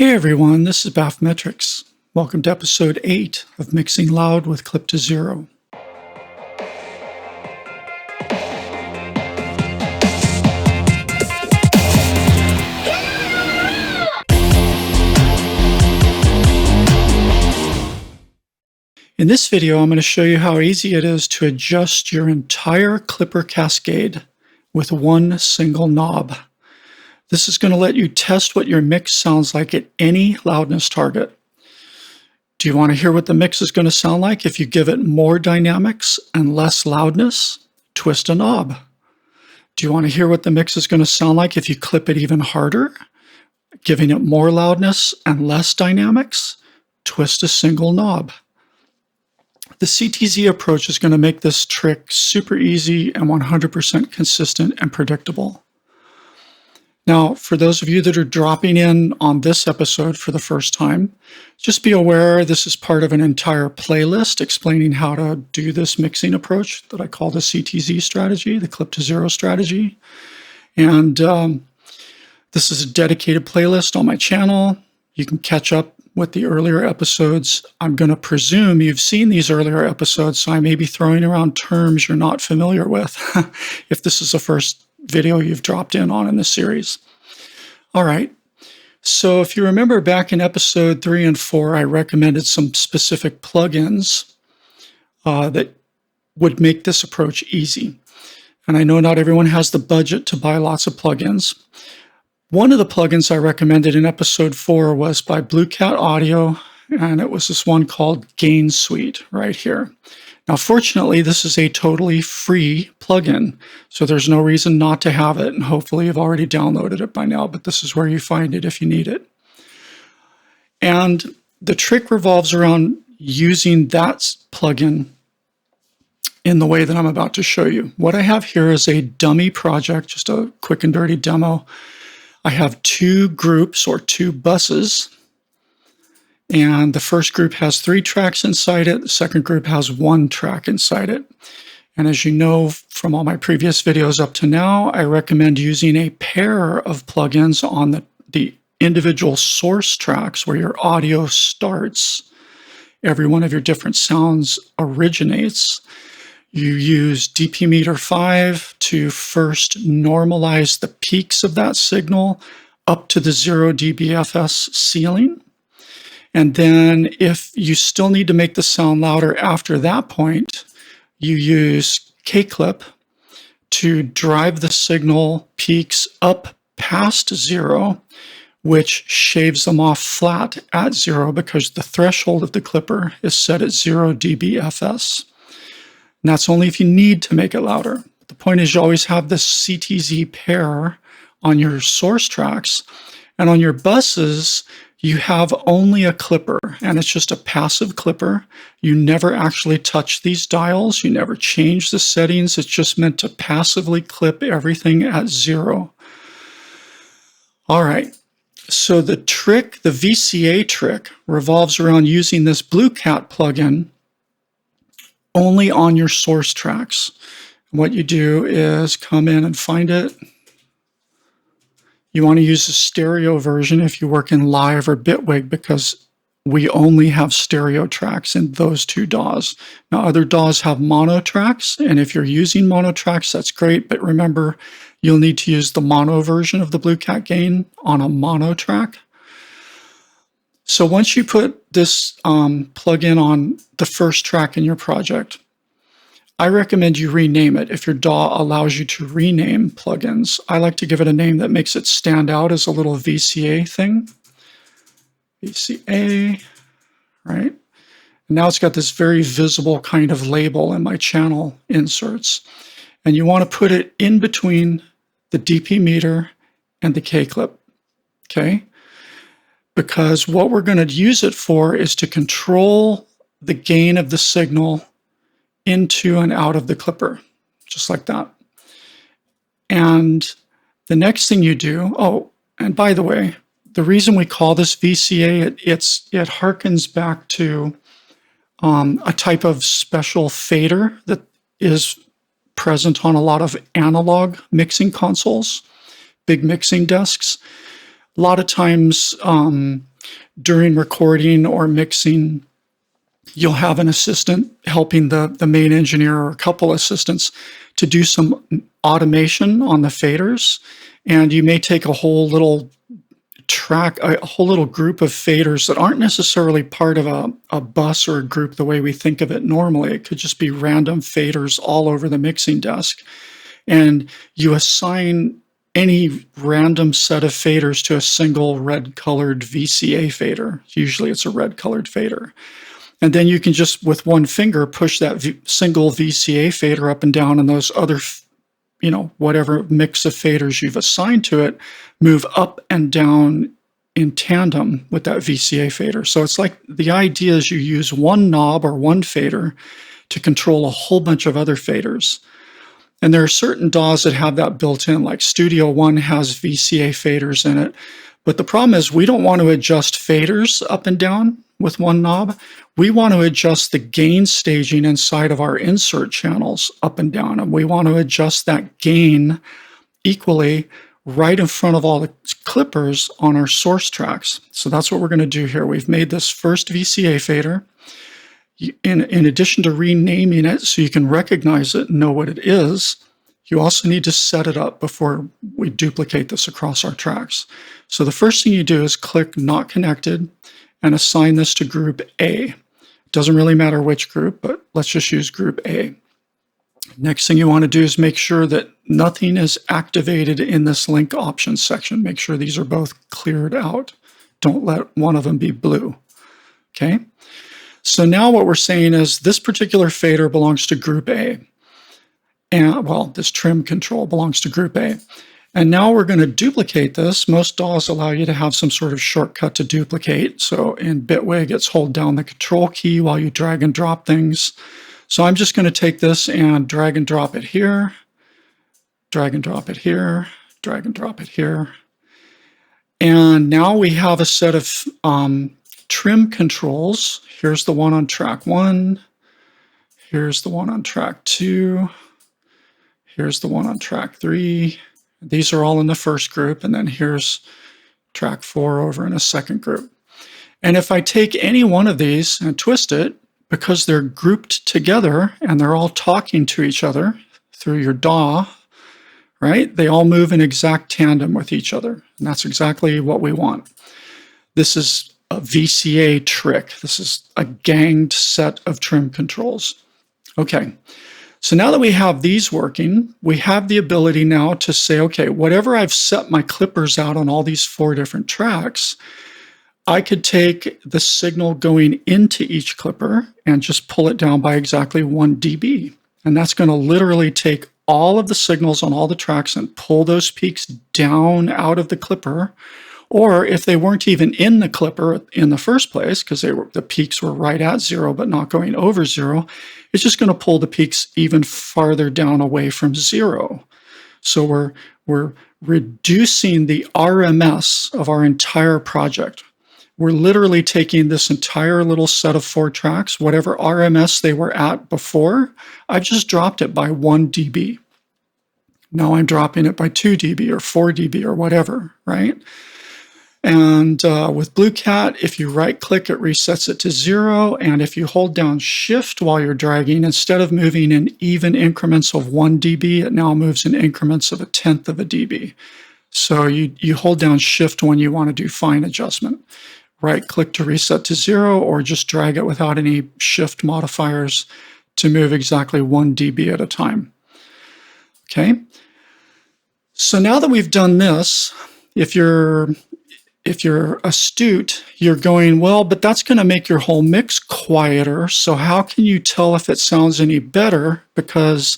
Hey everyone, this is Bathmetrics. Welcome to episode 8 of Mixing Loud with Clip to Zero. In this video, I'm going to show you how easy it is to adjust your entire clipper cascade with one single knob. This is going to let you test what your mix sounds like at any loudness target. Do you want to hear what the mix is going to sound like if you give it more dynamics and less loudness? Twist a knob. Do you want to hear what the mix is going to sound like if you clip it even harder, giving it more loudness and less dynamics? Twist a single knob. The CTZ approach is going to make this trick super easy and 100% consistent and predictable. Now, for those of you that are dropping in on this episode for the first time, just be aware this is part of an entire playlist explaining how to do this mixing approach that I call the CTZ strategy, the clip to zero strategy. And this is a dedicated playlist on my channel. You can catch up with the earlier episodes. I'm going to presume you've seen these earlier episodes, so I may be throwing around terms you're not familiar with if this is the first video you've dropped in on in this series. All right. So if you remember back in episode 3 and 4, I recommended some specific plugins that would make this approach easy. And I know not everyone has the budget to buy lots of plugins. One of the plugins I recommended in episode 4 was by Blue Cat Audio, and it was this one called Gain Suite right here. Now, fortunately, this is a totally free plugin, so there's no reason not to have it, and hopefully you've already downloaded it by now, but this is where you find it if you need it. And the trick revolves around using that plugin in the way that I'm about to show you. What I have here is a dummy project, just a quick and dirty demo. I have 2 groups or 2 buses. And the first group has 3 tracks inside it. The second group has 1 track inside it. And as you know from all my previous videos up to now, I recommend using a pair of plugins on the individual source tracks where your audio starts. Every one of your different sounds originates. You use dp meter 5 to first normalize the peaks of that signal up to the 0 dBFS ceiling. And then if you still need to make the sound louder after that point, you use K-clip to drive the signal peaks up past 0, which shaves them off flat at 0 because the threshold of the clipper is set at 0 dBFS. And that's only if you need to make it louder. The point is you always have this CTZ pair on your source tracks, and on your buses, you have only a clipper, and it's just a passive clipper. You never actually touch these dials. You never change the settings. It's just meant to passively clip everything at 0. All right. So the trick, the VCA trick, revolves around using this Blue Cat plugin only on your source tracks. What you do is come in and find it. You want to use the stereo version if you work in Live or Bitwig because we only have stereo tracks in those 2 DAWs. Now, other DAWs have mono tracks, and if you're using mono tracks, that's great, but remember, you'll need to use the mono version of the Blue Cat gain on a mono track. So once you put this plugin on the first track in your project, I recommend you rename it if your DAW allows you to rename plugins. I like to give it a name that makes it stand out as a little VCA thing. VCA, right? And now it's got this very visible kind of label in my channel inserts. And you want to put it in between the DP meter and the K-clip, okay? Because what we're going to use it for is to control the gain of the signal into and out of the clipper, just like that. And the next thing you do, oh, and by the way, the reason we call this VCA, it harkens back to a type of special fader that is present on a lot of analog mixing consoles, big mixing desks. A lot of times during recording or mixing, you'll have an assistant helping the main engineer or a couple assistants to do some automation on the faders. And you may take a whole little track, a whole little group of faders that aren't necessarily part of a bus or a group the way we think of it normally. It could just be random faders all over the mixing desk. And you assign any random set of faders to a single red colored VCA fader. Usually it's a red colored fader. And then you can just, with one finger, push that single VCA fader up and down, and those other, whatever mix of faders you've assigned to it, move up and down in tandem with that VCA fader. So it's like the idea is you use one knob or one fader to control a whole bunch of other faders. And there are certain DAWs that have that built in, like Studio One has VCA faders in it. But the problem is we don't want to adjust faders up and down with one knob. We want to adjust the gain staging inside of our insert channels up and down. And we want to adjust that gain equally right in front of all the clippers on our source tracks. So that's what we're going to do here. We've made this first VCA fader. In addition to renaming it so you can recognize it and know what it is, you also need to set it up before we duplicate this across our tracks. So the first thing you do is click Not Connected and assign this to Group A. It doesn't really matter which group, but let's just use Group A. Next thing you want to do is make sure that nothing is activated in this link options section. Make sure these are both cleared out. Don't let one of them be blue. Okay? So now what we're saying is this particular fader belongs to Group A. And, well, this trim control belongs to Group A. And now we're going to duplicate this. Most DAWs allow you to have some sort of shortcut to duplicate. So in Bitwig, it's hold down the Control key while you drag and drop things. So I'm just going to take this and drag and drop it here, drag and drop it here, drag and drop it here. And now we have a set of trim controls. Here's the one on track 1. Here's the one on track 2. Here's the one on track 3. These are all in the first group, and then here's track 4 over in a second group. And if I take any one of these and twist it, because they're grouped together and they're all talking to each other through your DAW, right? They all move in exact tandem with each other. And that's exactly what we want. This is a VCA trick. This is a ganged set of trim controls. Okay. So now that we have these working, we have the ability now to say, okay, whatever I've set my clippers out on all these 4 different tracks, I could take the signal going into each clipper and just pull it down by exactly 1 dB. And that's going to literally take all of the signals on all the tracks and pull those peaks down out of the clipper. Or if they weren't even in the clipper in the first place, because the peaks were right at 0 but not going over 0, it's just going to pull the peaks even farther down away from 0. So we're reducing the RMS of our entire project. We're literally taking this entire little set of 4 tracks, whatever RMS they were at before, I've just dropped it by 1 dB. Now I'm dropping it by 2 dB or 4 dB or whatever, right? And with Blue Cat, if you right-click, it resets it to 0. And if you hold down Shift while you're dragging, instead of moving in even increments of 1 dB, it now moves in increments of 1/10 of a dB. So you hold down Shift when you want to do fine adjustment. Right-click to reset to 0, or just drag it without any Shift modifiers to move exactly 1 dB at a time. Okay? So now that we've done this, if you're astute, you're going, well, but that's going to make your whole mix quieter. So how can you tell if it sounds any better? Because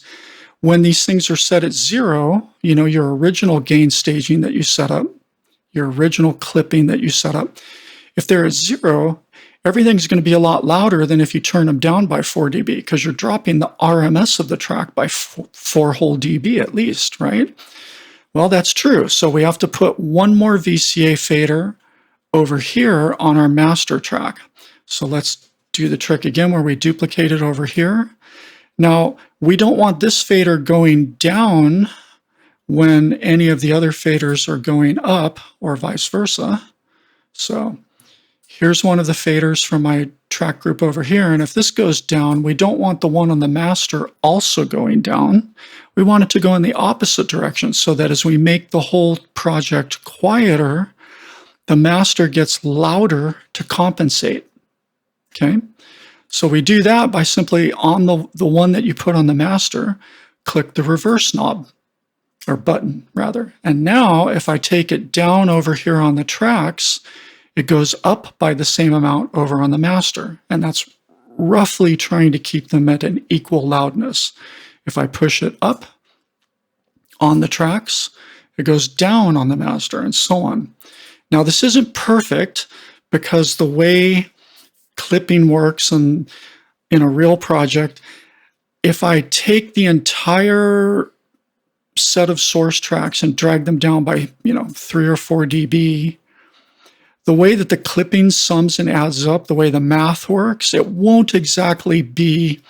when these things are set at 0, your original gain staging that you set up, your original clipping that you set up, if they're at 0, everything's going to be a lot louder than if you turn them down by 4 dB, because you're dropping the RMS of the track by 4 whole dB at least, right? Well, that's true. So we have to put one more VCA fader over here on our master track. So let's do the trick again where we duplicate it over here. Now, we don't want this fader going down when any of the other faders are going up, or vice versa. So Here's one of the faders from my track group over here. And if this goes down, we don't want the one on the master also going down. We want it to go in the opposite direction so that as we make the whole project quieter, the master gets louder to compensate. Okay. So we do that by simply on the one that you put on the master, click the reverse knob, or button rather. And now if I take it down over here on the tracks, it goes up by the same amount over on the master. And that's roughly trying to keep them at an equal loudness. If I push it up on the tracks, it goes down on the master and so on. Now this isn't perfect because the way clipping works and in a real project, if I take the entire set of source tracks and drag them down by 3 or 4 dB, the way that the clipping sums and adds up, the way the math works, it won't exactly be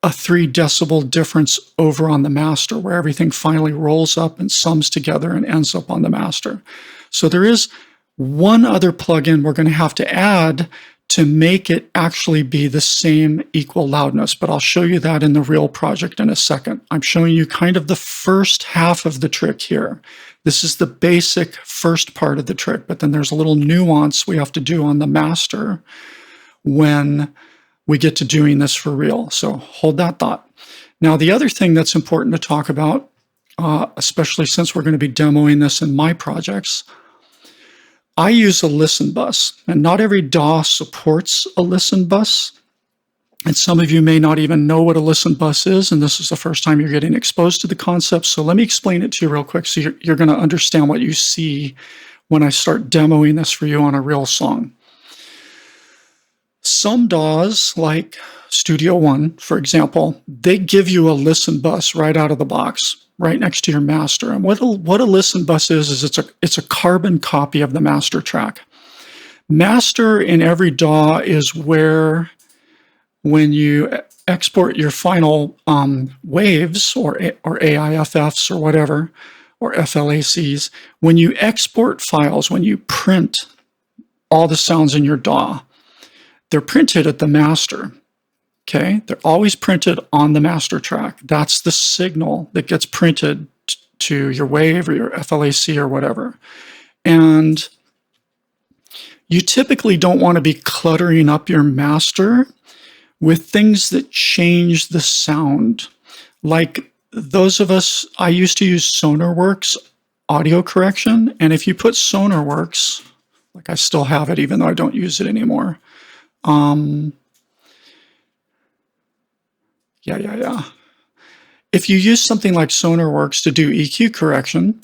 a 3 decibel difference over on the master where everything finally rolls up and sums together and ends up on the master. So there is one other plugin we're going to have to add to make it actually be the same equal loudness, but I'll show you that in the real project in a second. I'm showing you kind of the first half of the trick here. This is the basic first part of the trick, but then there's a little nuance we have to do on the master when we get to doing this for real. So hold that thought. Now, the other thing that's important to talk about, especially since we're going to be demoing this in my projects, I use a listen bus, and not every DAW supports a listen bus. And some of you may not even know what a listen bus is, and this is the first time you're getting exposed to the concept. So let me explain it to you real quick so you're going to understand what you see when I start demoing this for you on a real song. Some DAWs, like Studio One, for example, they give you a listen bus right out of the box, right next to your master. And what a listen bus is it's a carbon copy of the master track. Master in every DAW is where, when you export your final waves or AIFFs or whatever, or FLACs, when you export files, when you print all the sounds in your DAW, they're printed at the master. Okay, they're always printed on the master track. That's the signal that gets printed to your wave or your FLAC or whatever. And you typically don't want to be cluttering up your master with things that change the sound. Like those of us, I used to use SonarWorks audio correction. And if you put SonarWorks, like I still have it even though I don't use it anymore. If you use something like SonarWorks to do EQ correction,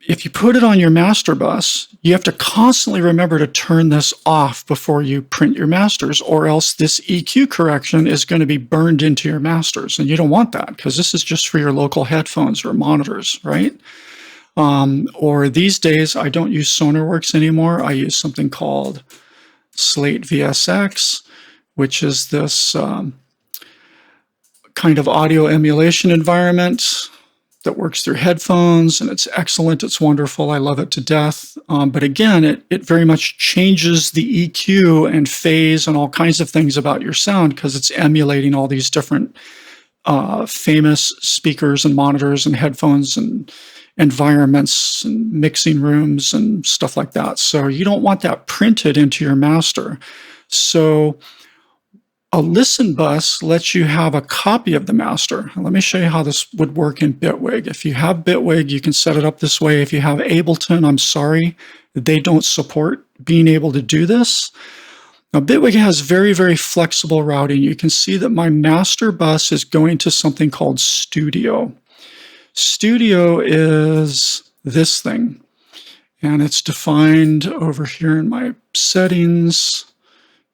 if you put it on your master bus, you have to constantly remember to turn this off before you print your masters, or else this EQ correction is going to be burned into your masters. And you don't want that because this is just for your local headphones or monitors, right? Or these days, I don't use SonarWorks anymore. I use something called Slate VSX, which is this kind of audio emulation environment that works through headphones, and it's excellent. It's wonderful. I love it to death. But again, it very much changes the EQ and phase and all kinds of things about your sound because it's emulating all these different famous speakers and monitors and headphones and environments and mixing rooms and stuff like that. So you don't want that printed into your master. So a listen bus lets you have a copy of the master. Let me show you how this would work in Bitwig. If you have Bitwig, you can set it up this way. If you have Ableton, I'm sorry, they don't support being able to do this. Now, Bitwig has very, very flexible routing. You can see that my master bus is going to something called Studio. Studio is this thing, and it's defined over here in my settings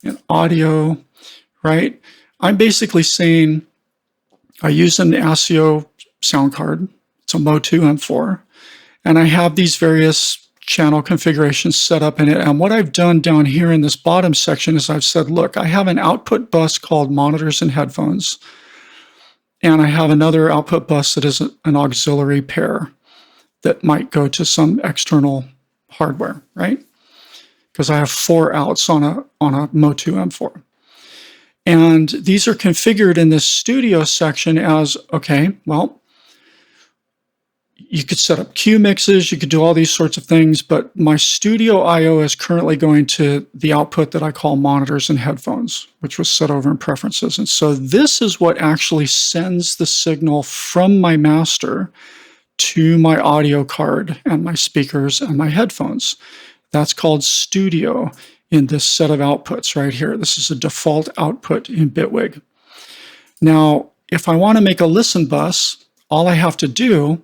and audio. Right? I'm basically saying I use an ASIO sound card. It's a Mo2 M4. And I have these various channel configurations set up in it. And what I've done down here in this bottom section is I've said, look, I have an output bus called monitors and headphones. And I have another output bus that is an auxiliary pair that might go to some external hardware, right? because I have 4 outs on a Motu M4. And these are configured in this studio section as, okay, well, you could set up Q mixes, you could do all these sorts of things, but my studio IO is currently going to the output that I call monitors and headphones, which was set over in preferences. And so this is what actually sends the signal from my master to my audio card and my speakers and my headphones. That's called studio in this set of outputs right here. This is a default output in Bitwig. Now, if I want to make a listen bus, all I have to do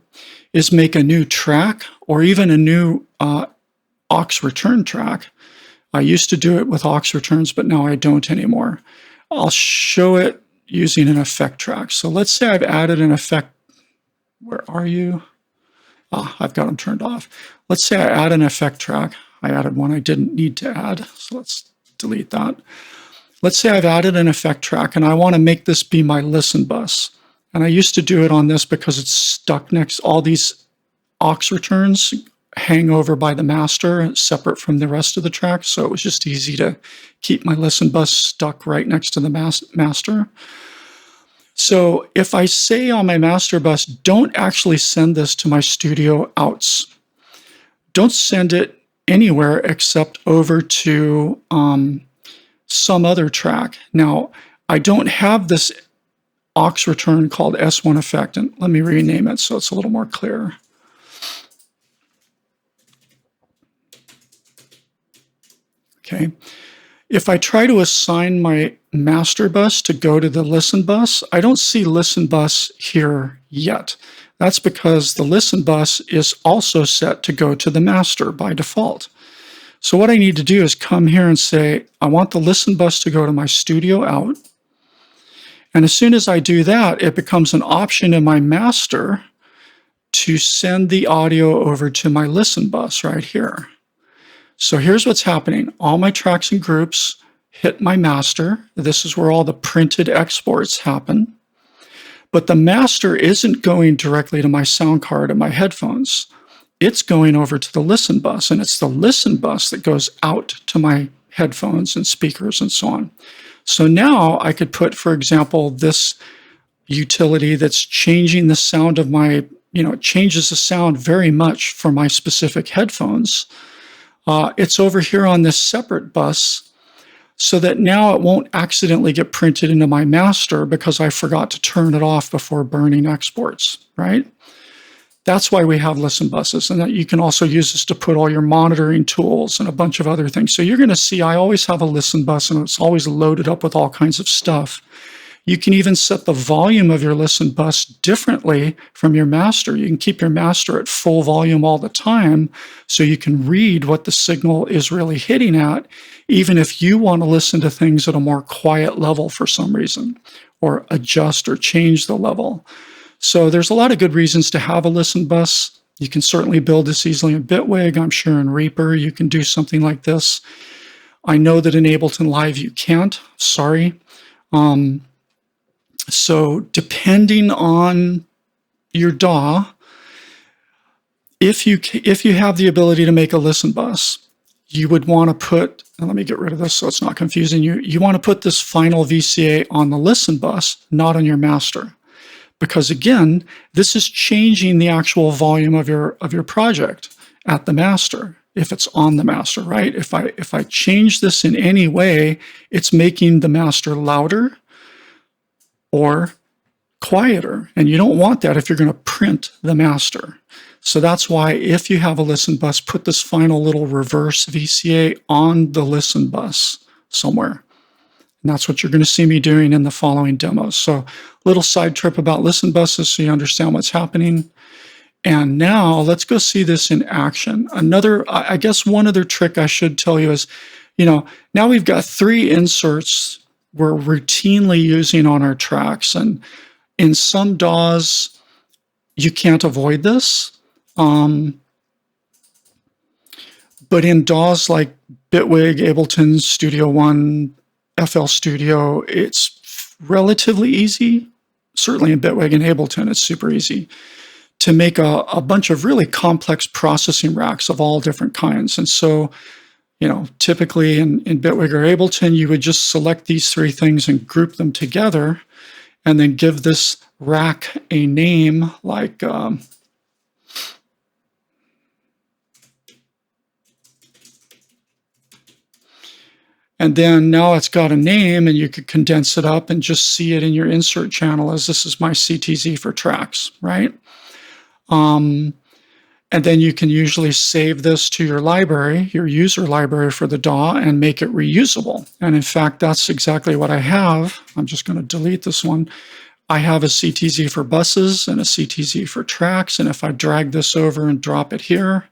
is make a new track or even a new aux return track. I used to do it with aux returns, but now I don't anymore. I'll show it using an effect track. So let's say I've added an effect. Where are you? I've got them turned off. Let's say I add an effect track. I added one I didn't need to add, so let's delete that. Let's say I've added an effect track and I want to make this be my listen bus. And I used to do it on this because it's stuck next, all these aux returns hang over by the master, separate from the rest of the track. So it was just easy to keep my listen bus stuck right next to the master. So if I say on my master bus, don't actually send this to my studio outs. Don't send it anywhere except over to some other track. Now, I don't have this aux return called S1 effect, and let me rename it so it's a little more clear. Okay. If I try to assign my master bus to go to the listen bus, I don't see listen bus here yet. That's because the listen bus is also set to go to the master by default. So what I need to do is come here and say, I want the listen bus to go to my studio out. And as soon as I do that, it becomes an option in my master to send the audio over to my listen bus right here. So here's what's happening. All my tracks and groups hit my master. This is where all the printed exports happen. But the master isn't going directly to my sound card and my headphones. It's going over to the listen bus, and it's the listen bus that goes out to my headphones and speakers and so on. So now I could put, for example, this utility that's changing the sound of my, it changes the sound very much for my specific headphones. It's over here on this separate bus so that now it won't accidentally get printed into my master because I forgot to turn it off before burning exports, right? That's why we have listen buses, and that you can also use this to put all your monitoring tools and a bunch of other things. So you're going to see I always have a listen bus, and it's always loaded up with all kinds of stuff. You can even set the volume of your listen bus differently from your master. You can keep your master at full volume all the time so you can read what the signal is really hitting at, even if you want to listen to things at a more quiet level for some reason, or adjust or change the level. So there's a lot of good reasons to have a listen bus. You can certainly build this easily in Bitwig. I'm sure in Reaper you can do something like this. I know that in Ableton Live you can't, sorry. So depending on your DAW, if you have the ability to make a listen bus, you would want to put, and let me get rid of this so it's not confusing you, you want to put this final VCA on the listen bus, not on your master. Because again, this is changing the actual volume of your project at the master, if it's on the master, right? If I change this in any way, it's making the master louder or quieter. And you don't want that if you're going to print the master. So that's why if you have a listen bus, put this final little reverse VCA on the listen bus somewhere. And that's what you're going to see me doing in the following demos. So a little side trip about listen buses so you understand what's happening. And now let's go see this in action. I guess one other trick I should tell you is, now we've got 3 inserts we're routinely using on our tracks. And in some DAWs, you can't avoid this. But in DAWs like Bitwig, Ableton, Studio One, FL Studio, it's relatively easy. Certainly in Bitwig and Ableton, it's super easy to make a bunch of really complex processing racks of all different kinds. And so, typically in Bitwig or Ableton, you would just select these three things and group them together and then give this rack a name like and then now it's got a name, and you could condense it up and just see it in your insert channel as this is my CTZ for tracks, right? And then you can usually save this to your library, your user library for the DAW, and make it reusable. And in fact, that's exactly what I have. I'm just going to delete this one. I have a CTZ for buses and a CTZ for tracks. And if I drag this over and drop it here,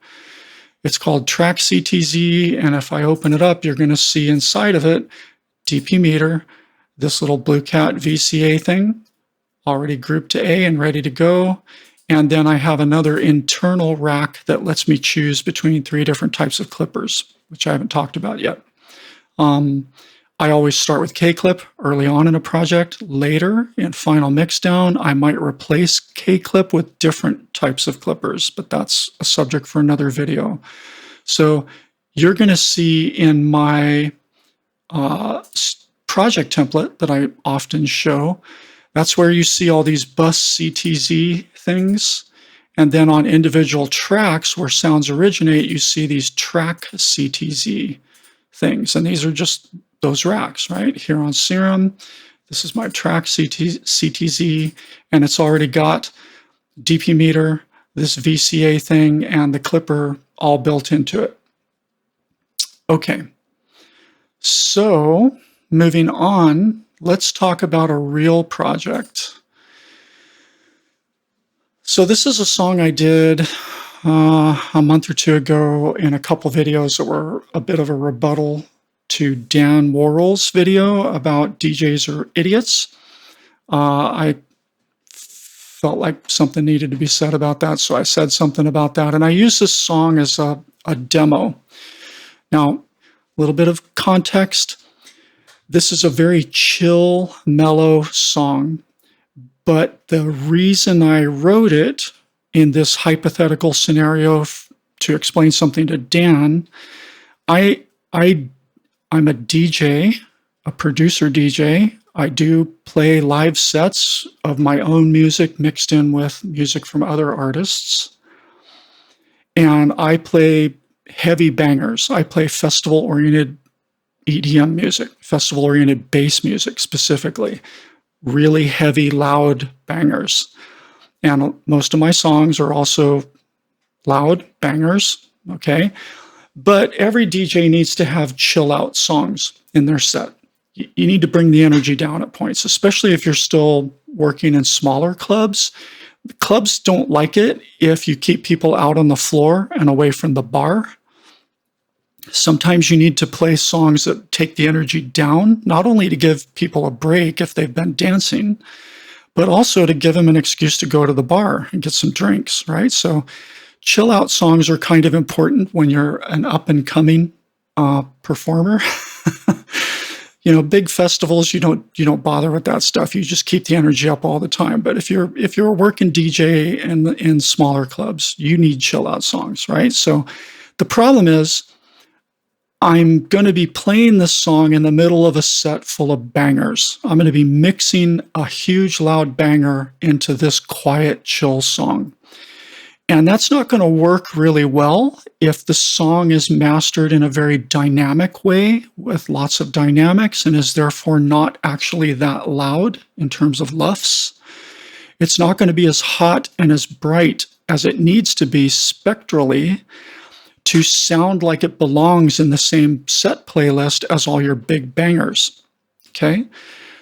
it's called Track CTZ. And if I open it up, you're going to see inside of it, DP meter, this little Blue Cat VCA thing, already grouped to A and ready to go. And then I have another internal rack that lets me choose between 3 different types of clippers, which I haven't talked about yet. I always start with K-clip early on in a project. Later, in final mixdown, I might replace K-clip with different types of clippers, but that's a subject for another video. So you're going to see in my project template that I often show, that's where you see all these bus CTZ things. And then on individual tracks where sounds originate, you see these track CTZ things. And these are just those racks, right? Here on Serum, this is my track CTZ, and it's already got DP meter, this VCA thing, and the clipper all built into it. Okay, so moving on, let's talk about a real project. So this is a song I did a month or 2 ago in a couple videos that were a bit of a rebuttal to Dan Worrell's video about DJs are idiots. I felt like something needed to be said about that, so I said something about that. And I used this song as a demo. Now, a little bit of context. This is a very chill, mellow song. But the reason I wrote it in this hypothetical scenario to explain something to Dan, I'm a DJ, a producer DJ. I do play live sets of my own music mixed in with music from other artists. And I play heavy bangers. I play festival-oriented EDM music, festival-oriented bass music specifically. Really heavy, loud bangers. And most of my songs are also loud bangers, okay? But every DJ needs to have chill out songs in their set. You need to bring the energy down at points, especially if you're still working in smaller clubs. Clubs don't like it if you keep people out on the floor and away from the bar. Sometimes you need to play songs that take the energy down, not only to give people a break if they've been dancing, but also to give them an excuse to go to the bar and get some drinks, right? So chill out songs are kind of important when you're an up and coming performer. Big festivals, you don't bother with that stuff. You just keep the energy up all the time. But if you're a working DJ in smaller clubs, you need chill out songs, right? So the problem is, I'm going to be playing this song in the middle of a set full of bangers. I'm going to be mixing a huge loud banger into this quiet, chill song. And that's not going to work really well if the song is mastered in a very dynamic way with lots of dynamics and is therefore not actually that loud in terms of LUFS. It's not going to be as hot and as bright as it needs to be spectrally to sound like it belongs in the same set playlist as all your big bangers, okay?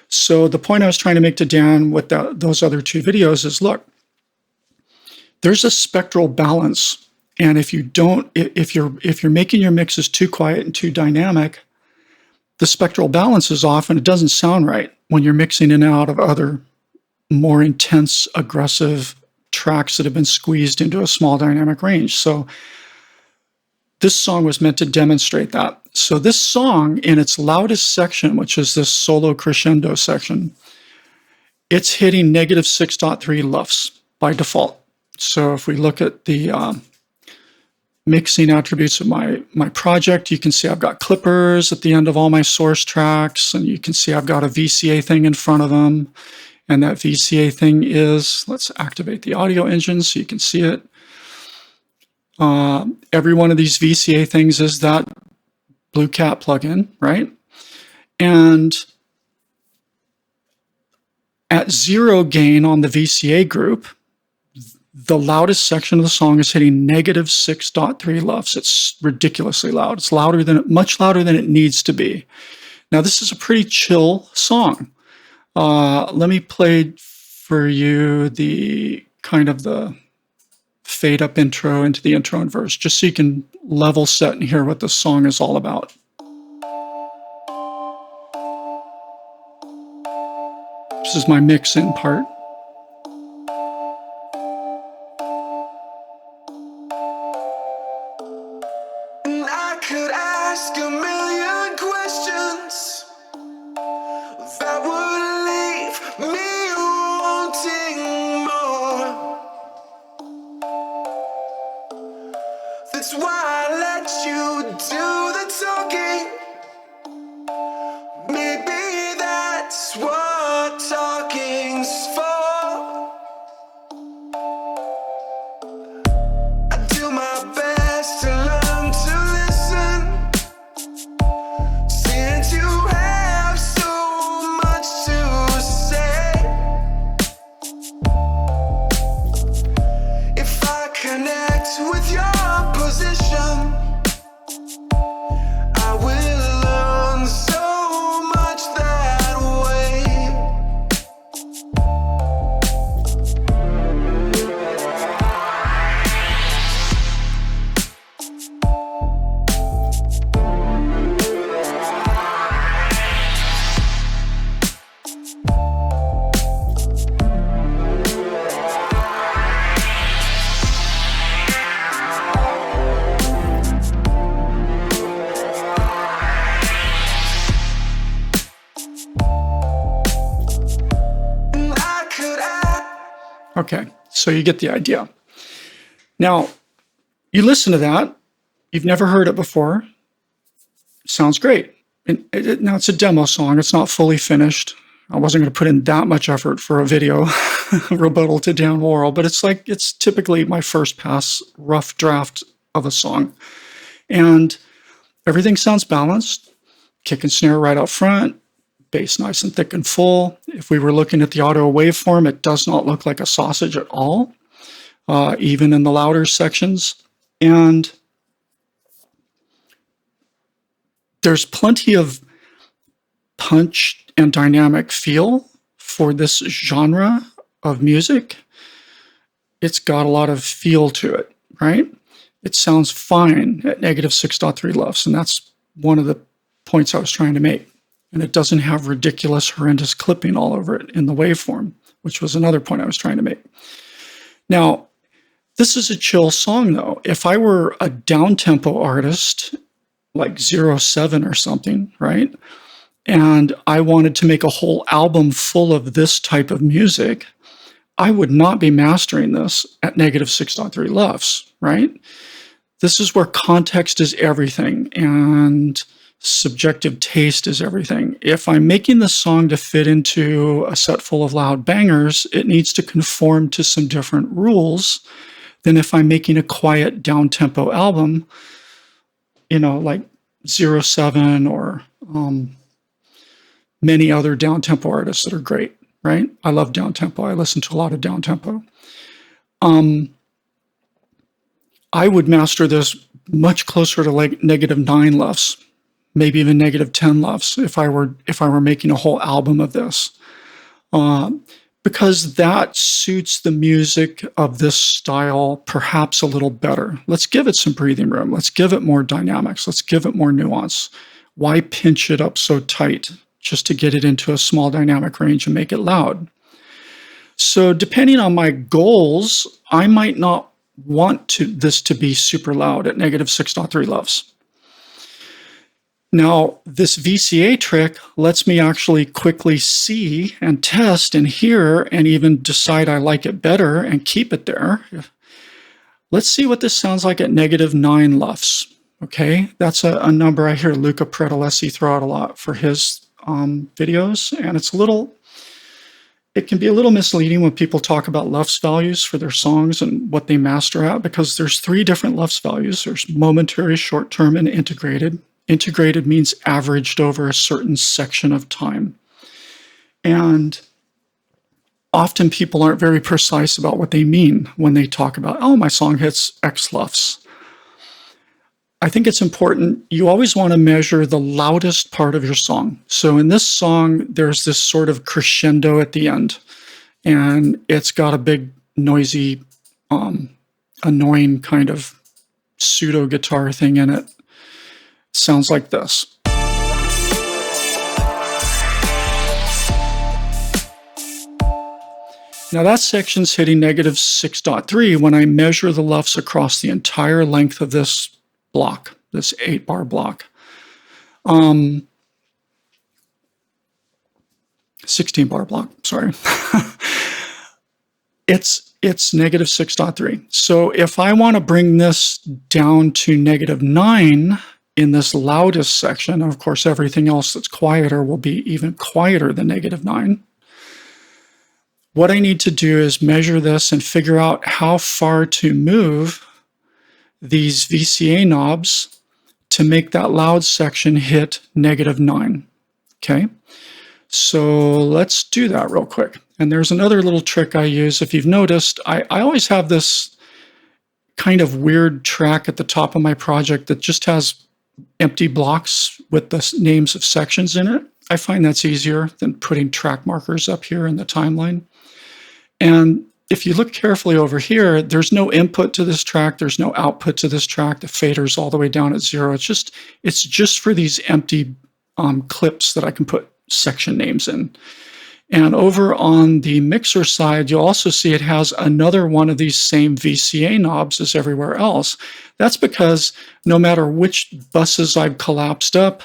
So the point I was trying to make to Dan with those other 2 videos is, look, there's a spectral balance, and if you're making your mixes too quiet and too dynamic, the spectral balance is off and it doesn't sound right when you're mixing in and out of other more intense, aggressive tracks that have been squeezed into a small dynamic range. So this song was meant to demonstrate that. So this song, in its loudest section, which is this solo crescendo section, it's hitting negative 6.3 LUFS by default. So if we look at the mixing attributes of my project. You can see I've got clippers at the end of all my source tracks, and you can see I've got a VCA thing in front of them. And that VCA thing is, let's activate the audio engine so you can see it. Every one of these VCA things is that Blue Cat plugin, right? And at 0 gain on the VCA group, the loudest section of the song is hitting negative 6.3 LUFS. It's ridiculously loud. It's much louder than it needs to be. Now, this is a pretty chill song. Let me play for you the kind of the fade up intro into the intro and verse, just so you can level set and hear what this song is all about. This is my mix-in part. I could ask a million questions that would leave me wanting more. That's why I let you do the talking. Maybe that's what talking's for. I do my best to learn to listen, since you have so much to say. If I connect with your position, I will learn so much that way. Okay, so you get the idea. Now, you listen to that. You've never heard it before. Sounds great. Now, it's a demo song. It's not fully finished. I wasn't going to put in that much effort for a video rebuttal to Dan Worrell, but it's typically my first pass rough draft of a song. And everything sounds balanced. Kick and snare right out front. Bass nice and thick and full. If we were looking at the audio waveform, it does not look like a sausage at all, even in the louder sections. And there's plenty of punch and dynamic feel for this genre of music. It's got a lot of feel to it, right? It sounds fine at negative 6.3 LUFS, and that's one of the points I was trying to make. And it doesn't have ridiculous, horrendous clipping all over it in the waveform, which was another point I was trying to make. Now, this is a chill song, though. If I were a down-tempo artist, like 07 or something, right? And I wanted to make a whole album full of this type of music, I would not be mastering this at negative 6.3 LUFS, right? This is where context is everything, and subjective taste is everything. If I'm making the song to fit into a set full of loud bangers, it needs to conform to some different rules than if I'm making a quiet down-tempo album, you know, like 07 or many other down-tempo artists that are great, right? I love down-tempo. I listen to a lot of down-tempo. I would master this much closer to like negative 9 LUFS, maybe even negative 10 LUFS if I were making a whole album of this, because that suits the music of this style perhaps a little better. Let's give it some breathing room. Let's give it more dynamics. Let's give it more nuance. Why pinch it up so tight just to get it into a small dynamic range and make it loud? So depending on my goals, I might not want this to be super loud at negative 6.3 LUFS. Now, this VCA trick lets me actually quickly see and test and hear and even decide I like it better and keep it there. Let's see what this sounds like at -9 LUFS. Okay, that's a number I hear Luca Predolesi throw out a lot for his videos, and it can be a little misleading when people talk about LUFS values for their songs and what they master at, because there's 3 different LUFS values. There's momentary, short-term, and integrated. Integrated means averaged over a certain section of time. And often people aren't very precise about what they mean when they talk about, oh, my song hits X LUFS. I think it's important, you always want to measure the loudest part of your song. So in this song, there's this sort of crescendo at the end, and it's got a big, noisy, annoying kind of pseudo guitar thing in it. Sounds like this. Now that section's hitting -6.3 when I measure the LUFS across the entire length of this block, this 8-bar block. 16-bar block, sorry. it's -6.3. So if I want to bring this down to -9 in this loudest section, of course everything else that's quieter will be even quieter than -9. What I need to do is measure this and figure out how far to move these VCA knobs to make that loud section hit -9. Okay, so let's do that real quick. And there's another little trick I use. If you've noticed, I always have this kind of weird track at the top of my project that just has empty blocks with the names of sections in it. I find that's easier than putting track markers up here in the timeline. And if you look carefully over here, there's no input to this track. There's no output to this track. The fader's all the way down at 0. It's just for these empty clips that I can put section names in. And over on the mixer side, you'll also see it has another one of these same VCA knobs as everywhere else. That's because no matter which buses I've collapsed up,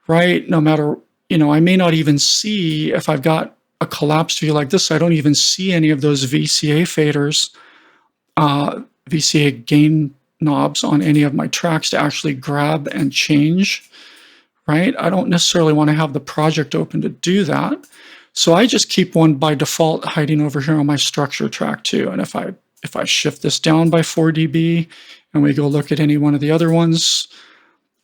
right, no matter, I may not even see if I've got a collapsed view like this, I don't even see any of those VCA faders, VCA gain knobs on any of my tracks to actually grab and change, right? I don't necessarily want to have the project open to do that. So I just keep one by default hiding over here on my structure track too. And if I shift this down by 4 dB and we go look at any one of the other ones,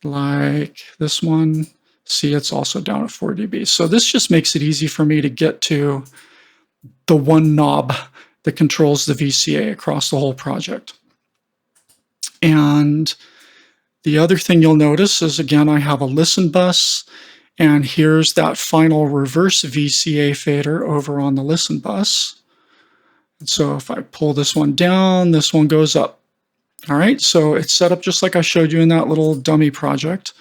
like this one, see, it's also down at 4 dB. So this just makes it easy for me to get to the one knob that controls the VCA across the whole project. And the other thing you'll notice is, again, I have a listen bus, and here's that final reverse VCA fader over on the listen bus. And so if I pull this one down, this one goes up. All right, so it's set up just like I showed you in that little dummy project.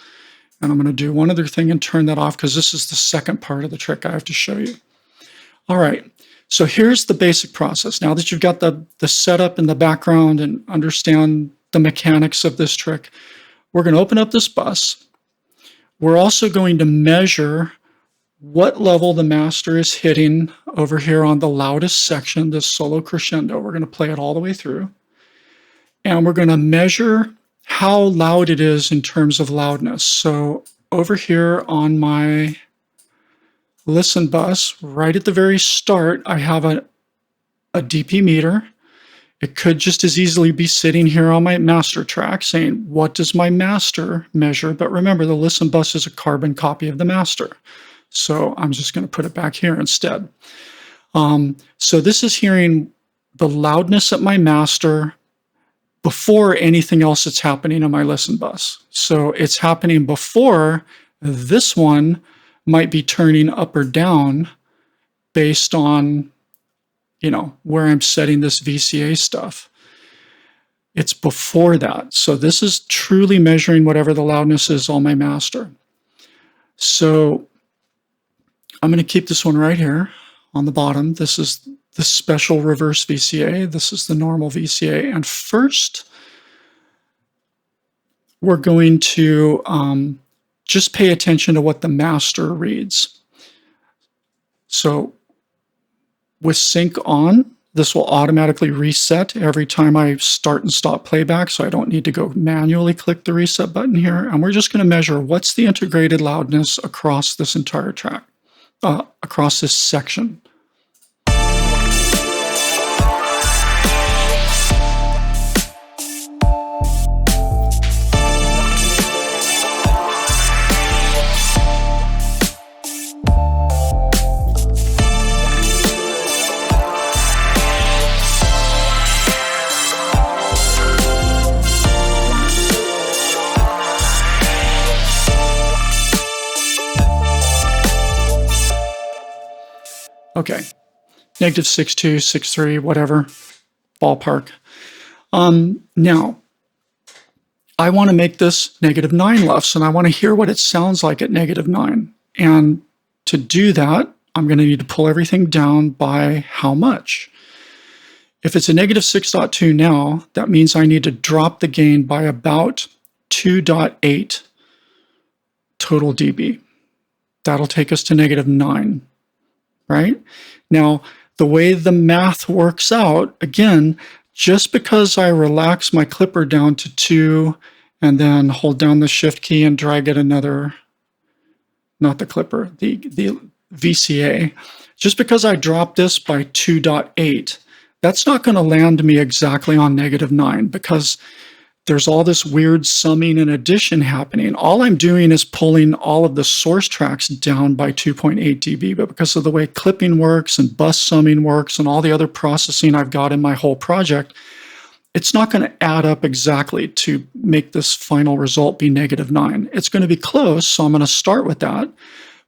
And I'm going to do one other thing and turn that off because this is the second part of the trick I have to show you. All right, so here's the basic process. Now that you've got the setup in the background and understand the mechanics of this trick, we're going to open up this bus. We're also going to measure what level the master is hitting over here on the loudest section, this solo crescendo. We're going to play it all the way through. And we're going to measure how loud it is in terms of loudness. So over here on my listen bus, right at the very start, I have a dP meter. It could just as easily be sitting here on my master track saying, what does my master measure? But remember, the listen bus is a carbon copy of the master. So I'm just going to put it back here instead. So this is hearing the loudness at my master before anything else that's happening on my listen bus. So it's happening before this one might be turning up or down based on, where I'm setting this VCA stuff. It's before that. So this is truly measuring whatever the loudness is on my master. So I'm going to keep this one right here on the bottom. This is the special reverse VCA. This is the normal VCA. And first, we're going to just pay attention to what the master reads. So with sync on, This will automatically reset every time I start and stop playback, so I don't need to go manually click the reset button here. And we're just going to measure what's the integrated loudness across this entire track, across this section. Okay, -6.2, 6.3, whatever, ballpark. Now, I want to make this -9 LUFS, and I want to hear what it sounds like at -9. And to do that, I'm going to need to pull everything down by how much? If it's a -6.2 now, that means I need to drop the gain by about 2.8 total dB. That'll take us to -9. Right? Now, the way the math works out, again, just because I relax my clipper down to 2 and then hold down the shift key and drag it another, not the clipper, the VCA, just because I drop this by 2.8, that's not going to land me exactly on -9 because there's all this weird summing and addition happening. All I'm doing is pulling all of the source tracks down by 2.8 dB, but because of the way clipping works and bus summing works and all the other processing I've got in my whole project, it's not going to add up exactly to make this final result be -9. It's going to be close, so I'm going to start with that.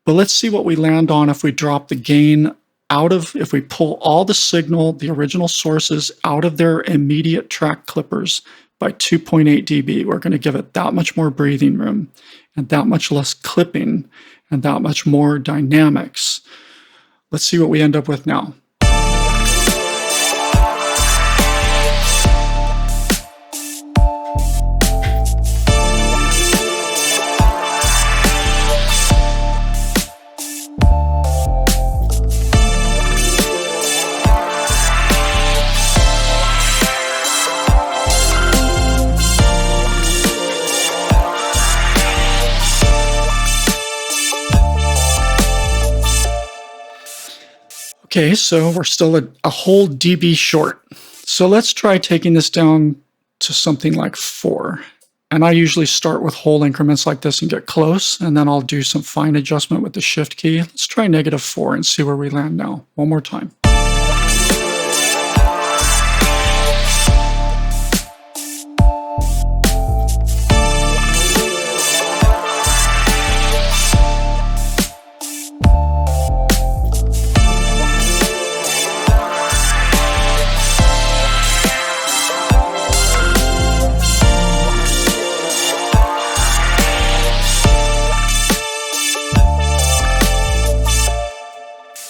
But let's see what we land on if we drop the gain if we pull all the signal, the original sources, out of their immediate track clippers by 2.8 dB. We're going to give it that much more breathing room and that much less clipping and that much more dynamics. Let's see what we end up with now. Okay, so we're still a whole dB short. So let's try taking this down to something like 4. And I usually start with whole increments like this and get close, and then I'll do some fine adjustment with the shift key. Let's try -4 and see where we land now. One more time.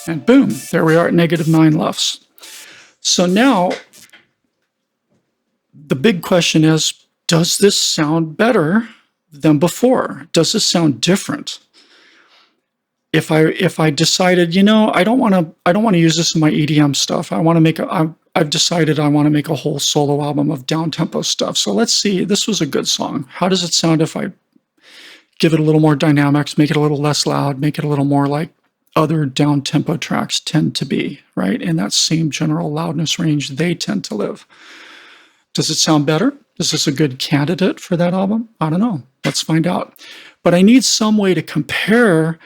And boom, there we are at -9 LUFS. So now, the big question is, does this sound better than before? Does this sound different? If I decided, you know, I don't want to use this in my EDM stuff. I've decided I want to make a whole solo album of down-tempo stuff. So let's see, this was a good song. How does it sound if I give it a little more dynamics, make it a little less loud, make it a little more like other down-tempo tracks tend to be, right? In that same general loudness range they tend to live. Does it sound better? Is this a good candidate for that album? I don't know. Let's find out. But I need some way to compare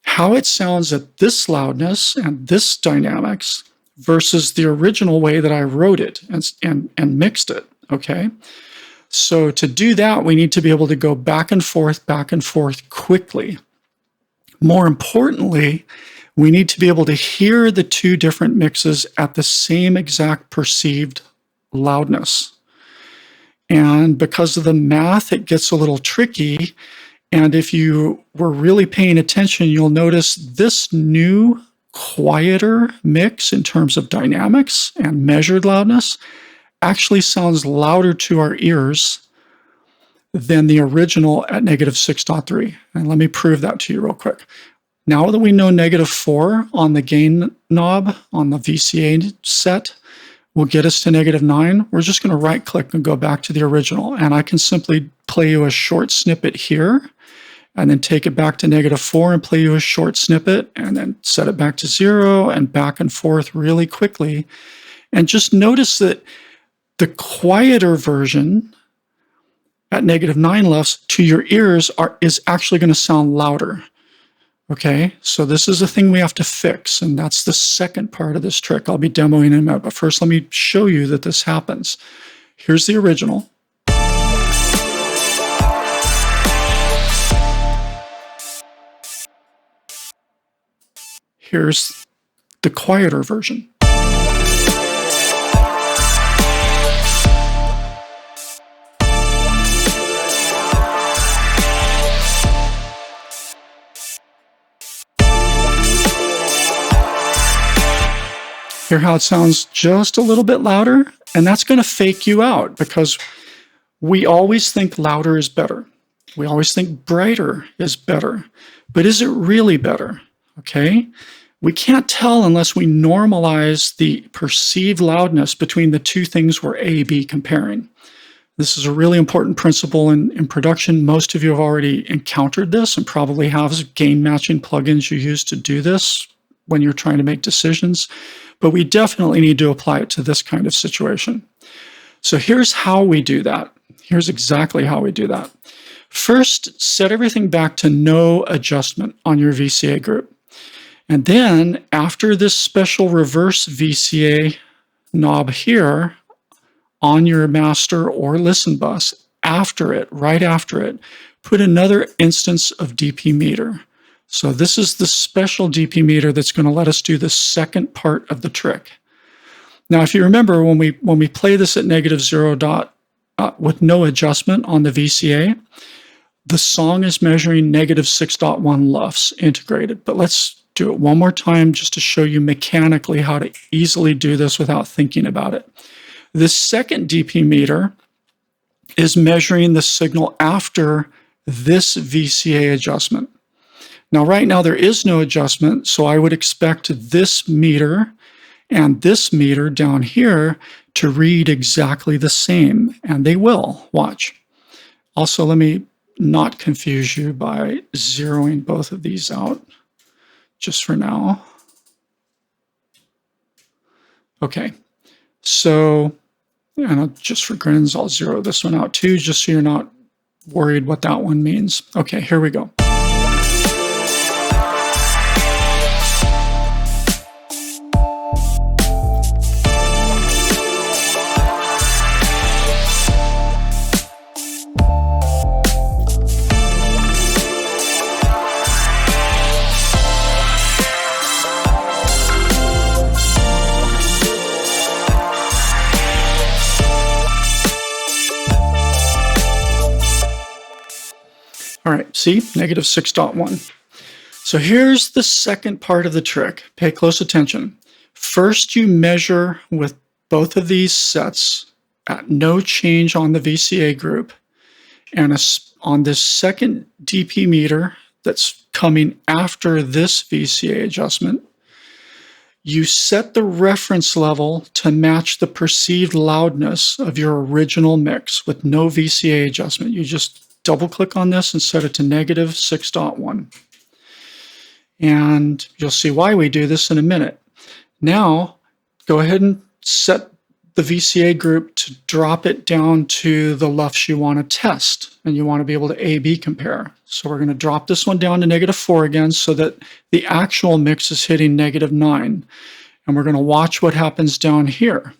how it sounds at this loudness and this dynamics versus the original way that I wrote it and mixed it, okay? So to do that, we need to be able to go back and forth quickly. More importantly, we need to be able to hear the two different mixes at the same exact perceived loudness. And because of the math, it gets a little tricky. And if you were really paying attention, you'll notice this new, quieter mix in terms of dynamics and measured loudness actually sounds louder to our ears than the original at -6.3. And let me prove that to you real quick. Now that we know -4 on the gain knob on the VCA set, will get us to -9, we're just going to right click and go back to the original. And I can simply play you a short snippet here and then take it back to -4 and play you a short snippet and then set it back to 0 and back and forth really quickly. And just notice that the quieter version at -9 lufs to your ears is actually going to sound louder. Okay, so this is a thing we have to fix, and that's the second part of this trick I'll be demoing in a minute. But first, let me show you that this happens. Here's the original. Here's the quieter version. Hear how it sounds just a little bit louder? And that's going to fake you out because we always think louder is better. We always think brighter is better. But is it really better? Okay? We can't tell unless we normalize the perceived loudness between the two things we're A/B comparing. This is a really important principle in production. Most of you have already encountered this and probably have gain matching plugins you use to do this when you're trying to make decisions. But we definitely need to apply it to this kind of situation. So here's how we do that. Here's exactly how we do that. First, set everything back to no adjustment on your VCA group. And then after this special reverse VCA knob here on your master or listen bus, after it, right after it, put another instance of DP meter. So this is the special DP meter that's going to let us do the second part of the trick. Now, if you remember, when we play this at -0 with no adjustment on the VCA, the song is measuring -6.1 lufs integrated. But let's do it one more time just to show you mechanically how to easily do this without thinking about it. This second DP meter is measuring the signal after this VCA adjustment. Now, right now, there is no adjustment, so I would expect this meter and this meter down here to read exactly the same, and they will. Watch. Also, let me not confuse you by zeroing both of these out just for now. Okay, so, and just for grins, I'll zero this one out too, just so you're not worried what that one means. Okay, here we go. All right, see, -6.1. So here's the second part of the trick. Pay close attention. First, you measure with both of these sets at no change on the VCA group. And on this second DP meter that's coming after this VCA adjustment, you set the reference level to match the perceived loudness of your original mix with no VCA adjustment. You just double click on this and set it to -6.1. And you'll see why we do this in a minute. Now, go ahead and set the VCA group to drop it down to the lufs you want to test, and you want to be able to A/B compare. So we're going to drop this one down to -4 again so that the actual mix is hitting -9. And we're going to watch what happens down here.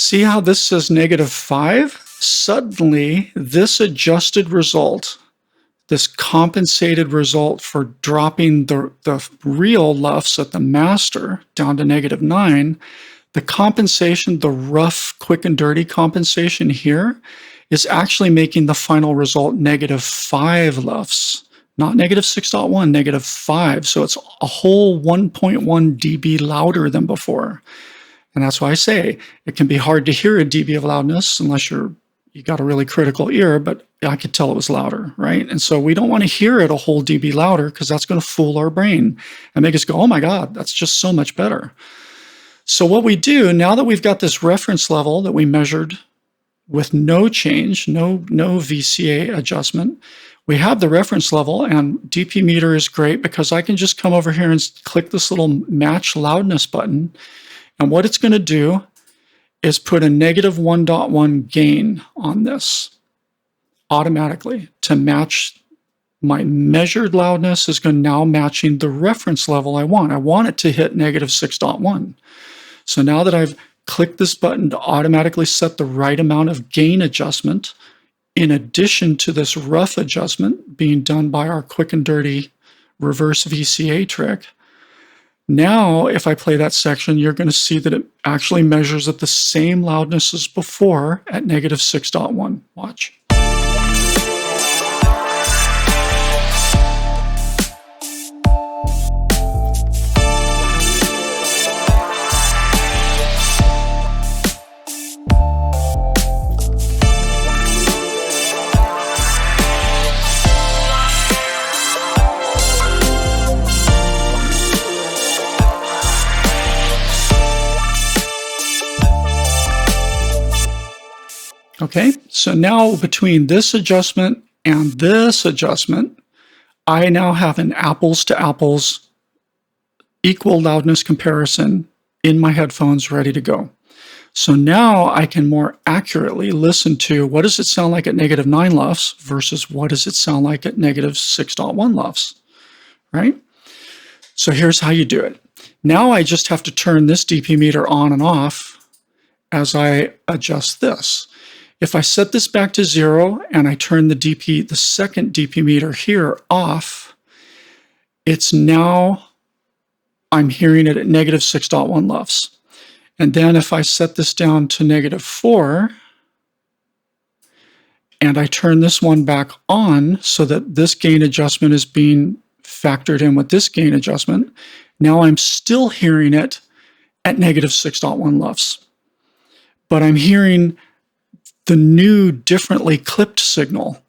See how this says -5? Suddenly, this adjusted result, this compensated result for dropping the real lufs at the master down to -9, the compensation, the rough, quick and dirty compensation here is actually making the final result -5 LUFS, not -6.1, -5. So it's a whole 1.1 dB louder than before. And that's why I say it can be hard to hear a dB of loudness unless you got a really critical ear, but I could tell it was louder, right? And so we don't want to hear it a whole dB louder because that's going to fool our brain and make us go, oh my God, that's just so much better. So what we do, now that we've got this reference level that we measured with no change, no VCA adjustment, we have the reference level, and dP meter is great because I can just come over here and click this little match loudness button. And what it's going to do is put a -1.1 gain on this automatically to match my measured loudness is going now matching the reference level I want. I want it to hit -6.1. So now that I've clicked this button to automatically set the right amount of gain adjustment, in addition to this rough adjustment being done by our quick and dirty reverse VCA trick, now if I play that section, you're going to see that it actually measures at the same loudness as before at -6.1. Watch. Okay, so now between this adjustment and this adjustment, I now have an apples to apples equal loudness comparison in my headphones ready to go. So now I can more accurately listen to what does it sound like at -9 LUFS versus what does it sound like at -6.1 LUFS, right? So here's how you do it. Now I just have to turn this dP meter on and off as I adjust this. If I set this back to 0 and I turn the second dP meter here off, it's now, I'm hearing it at -6.1 LUFS. And then if I set this down to -4 and I turn this one back on so that this gain adjustment is being factored in with this gain adjustment, now I'm still hearing it at -6.1 LUFS. But I'm hearing the new differently clipped signal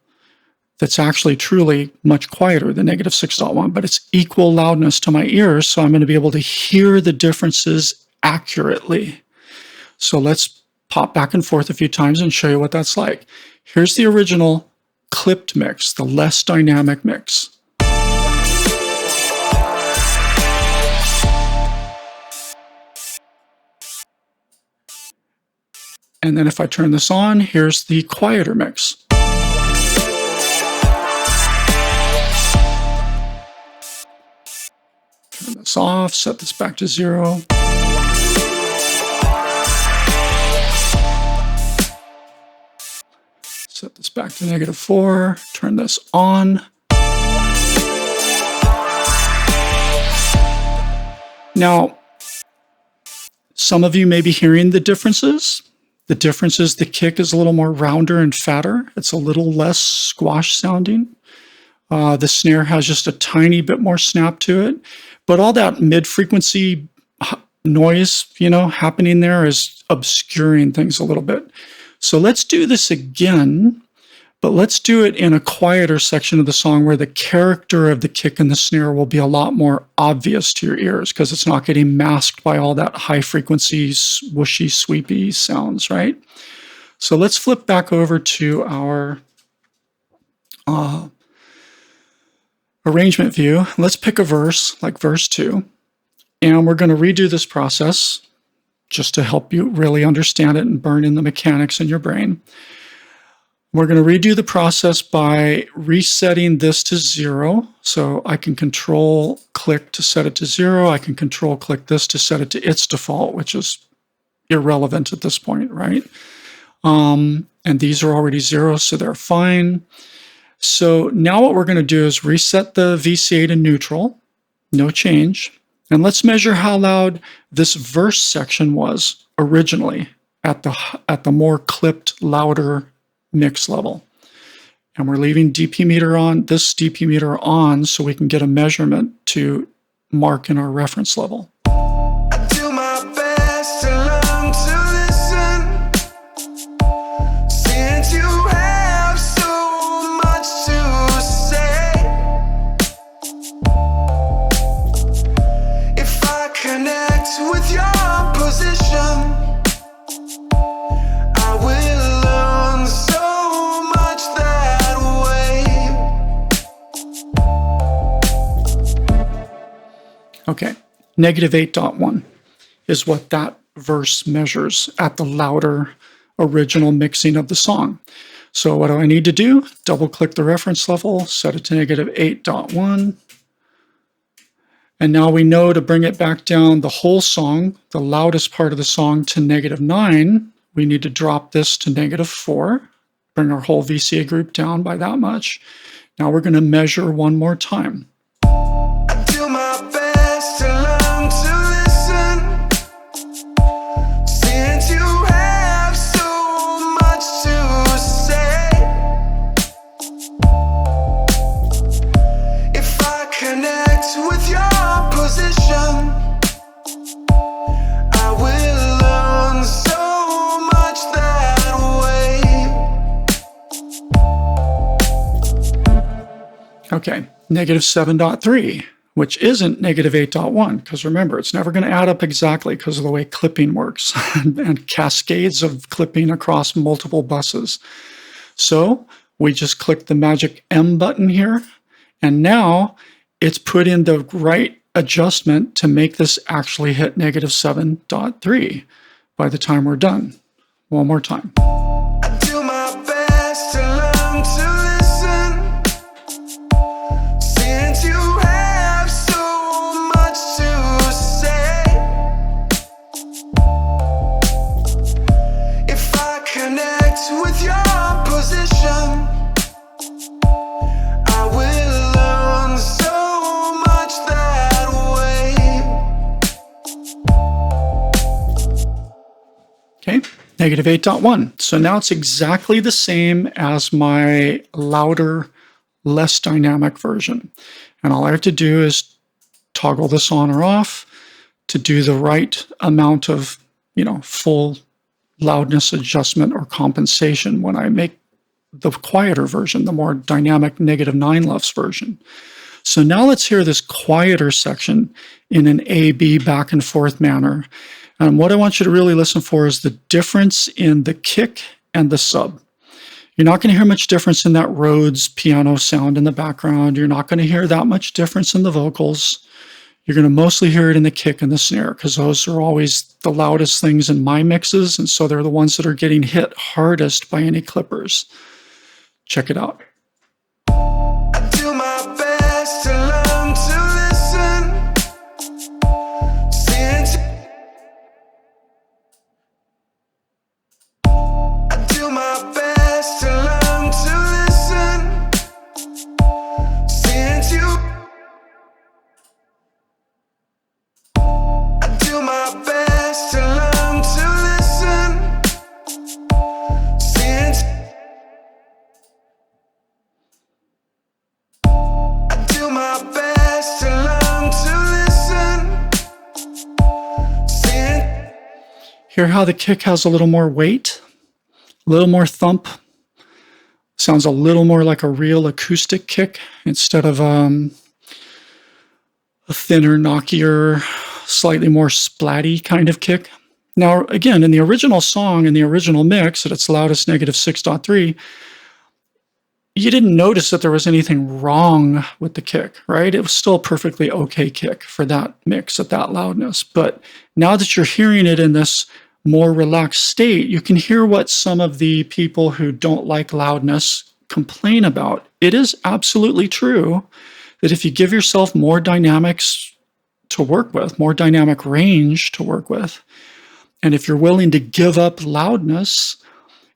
that's actually truly much quieter than -6.1, but it's equal loudness to my ears, so I'm going to be able to hear the differences accurately. So let's pop back and forth a few times and show you what that's like. Here's the original clipped mix, the less dynamic mix. And then if I turn this on, here's the quieter mix. Turn this off, set this back to 0. Set this back to -4, turn this on. Now, some of you may be hearing the differences. The difference is the kick is a little more rounder and fatter. It's a little less squash sounding. The snare has just a tiny bit more snap to it. But all that mid-frequency noise, happening there is obscuring things a little bit. So let's do this again, but let's do it in a quieter section of the song where the character of the kick and the snare will be a lot more obvious to your ears because it's not getting masked by all that high frequency, whooshy, sweepy sounds, right? So let's flip back over to our arrangement view. Let's pick a verse, like verse 2, and we're going to redo this process just to help you really understand it and burn in the mechanics in your brain. We're going to redo the process by resetting this to 0. So I can control click to set it to 0. I can control click this to set it to its default, which is irrelevant at this point, right? And these are already 0, so they're fine. So now what we're going to do is reset the VCA to neutral, no change. And let's measure how loud this verse section was originally at the more clipped, louder mix level. And we're leaving DP meter on, this DP meter on, so we can get a measurement to mark in our reference level. I do my best to learn to listen, since you have so much to say. If I connect with your position, I will learn so much that way. Okay, negative 8.1 is what that verse measures at the louder original mixing of the song. So what do I need to do? Double click the reference level, set it to negative 8.1. And now we know to bring it back down the whole song, the loudest part of the song, to negative 9, we need to drop this to negative 4, bring our whole VCA group down by that much. Now we're going to measure one more time. I do my best to learn to listen, since you have so much to say. If I connect with your position, I will learn so much that way. Okay, negative 7.3, which isn't negative 8.1, because remember, it's never going to add up exactly because of the way clipping works and cascades of clipping across multiple buses. So we just click the magic M button here, and now it's put in the right adjustment to make this actually hit negative 7.3 by the time we're done. One more time. I do my best to learn to listen, since you have so much to say. If I connect with your position, I will learn so much that way. Okay, negative 8.1. So now it's exactly the same as my louder, less dynamic version. And all I have to do is toggle this on or off to do the right amount of, full loudness adjustment or compensation when I make the quieter version, the more dynamic negative 9 LUFS version. So now let's hear this quieter section in an A-B back and forth manner. And what I want you to really listen for is the difference in the kick and the sub. You're not going to hear much difference in that Rhodes piano sound in the background. You're not going to hear that much difference in the vocals. You're going to mostly hear it in the kick and the snare, because those are always the loudest things in my mixes, and so they're the ones that are getting hit hardest by any clippers. Check it out. I do my best to learn to listen, since I do my best to learn to listen, since you I do my best to learn to listen, since I do my best to learn to listen, since Hear how the kick has a little more weight, a little more thump. Sounds a little more like a real acoustic kick instead of a thinner, knockier, slightly more splatty kind of kick. Now, again, in the original song, in the original mix at its loudest negative 6.3, you didn't notice that there was anything wrong with the kick, right? It was still a perfectly okay kick for that mix at that loudness. But now that you're hearing it in this more relaxed state, you can hear what some of the people who don't like loudness complain about. It is absolutely true that if you give yourself more dynamics to work with, more dynamic range to work with, and if you're willing to give up loudness,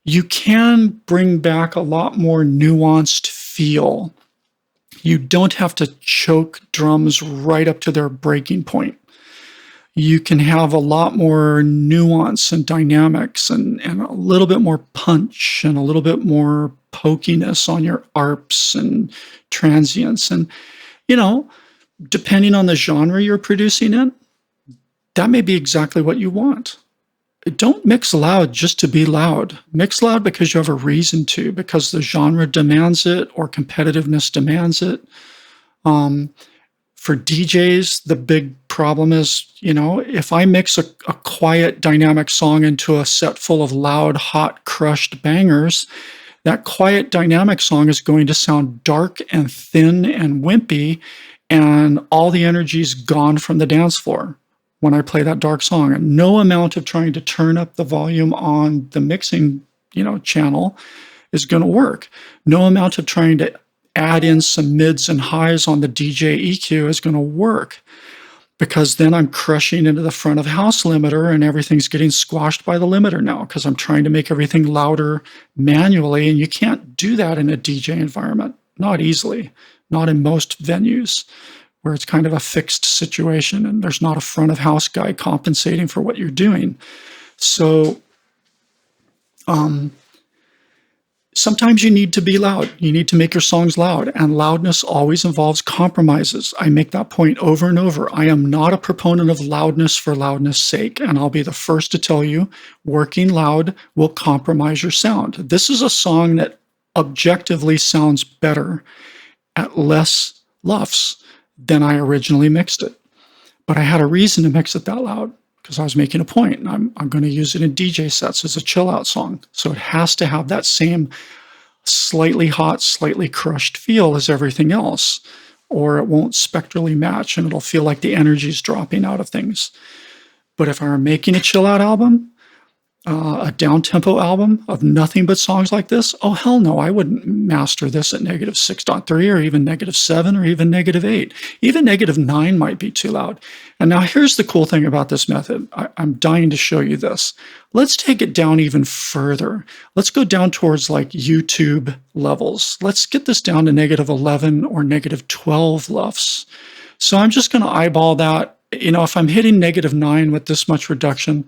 you can bring back a lot more nuanced feel You don't have to choke drums right up to their breaking point. You can have a lot more nuance and dynamics and a little bit more punch and a little bit more pokiness on your arps and transients. And, you know, depending on the genre you're producing in, that may be exactly what you want. Don't mix loud just to be loud. Mix loud because you have a reason to, because the genre demands it or competitiveness demands it. For DJs, the big problem is, you know, if I mix a quiet, dynamic song into a set full of loud, hot, crushed bangers, that quiet, dynamic song is going to sound dark and thin and wimpy, and all the energy's gone from the dance floor when I play that dark song. And no amount of trying to turn up the volume on the mixing, channel is going to work. No amount of trying to add in some mids and highs on the DJ EQ is going to work, because then I'm crushing into the front of house limiter and everything's getting squashed by the limiter now because I'm trying to make everything louder manually. And you can't do that in a DJ environment, not easily, not in most venues where it's kind of a fixed situation and there's not a front of house guy compensating for what you're doing. So, sometimes you need to be loud. You need to make your songs loud, and loudness always involves compromises. I make that point over and over. I am not a proponent of loudness for loudness' sake, and I'll be the first to tell you, working loud will compromise your sound. This is a song that objectively sounds better at less luffs than I originally mixed it. But I had a reason to mix it that loud, because I was making a point, and I'm going to use it in DJ sets as a chill out song. So it has to have that same slightly hot, slightly crushed feel as everything else, or it won't spectrally match and it'll feel like the energy's dropping out of things. But if I were making a chill out album, a down-tempo album of nothing but songs like this, oh, hell no, I wouldn't master this at -6.3 or even -7 or even -8. Even -9 might be too loud. And now here's the cool thing about this method. I'm dying to show you this. Let's take it down even further. Let's go down towards like YouTube levels. Let's get this down to -11 or -12 luffs. So I'm just going to eyeball that. If I'm hitting -9 with this much reduction,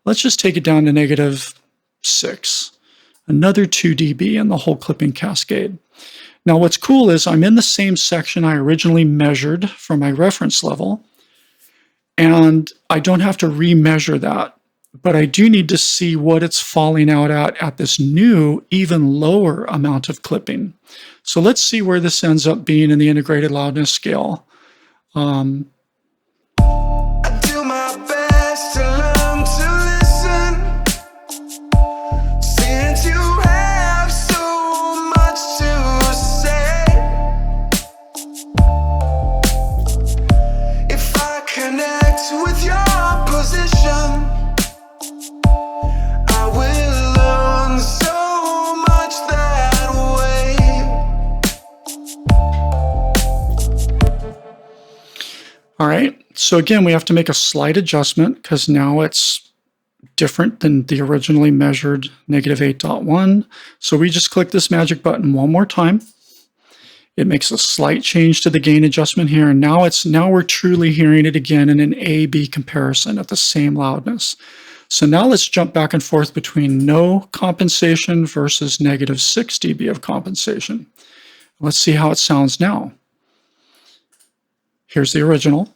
let's just take it down to -6, another 2 dB in the whole clipping cascade. Now, what's cool is I'm in the same section I originally measured from my reference level, and I don't have to remeasure that, but I do need to see what it's falling out at this new, even lower amount of clipping. So let's see where this ends up being in the integrated loudness scale. All right, so again, we have to make a slight adjustment because now it's different than the originally measured -8.1. So we just click this magic button one more time. It makes a slight change to the gain adjustment here, and now we're truly hearing it again in an A-B comparison at the same loudness. So now let's jump back and forth between no compensation versus -6 dB of compensation. Let's see how it sounds now. Here's the original.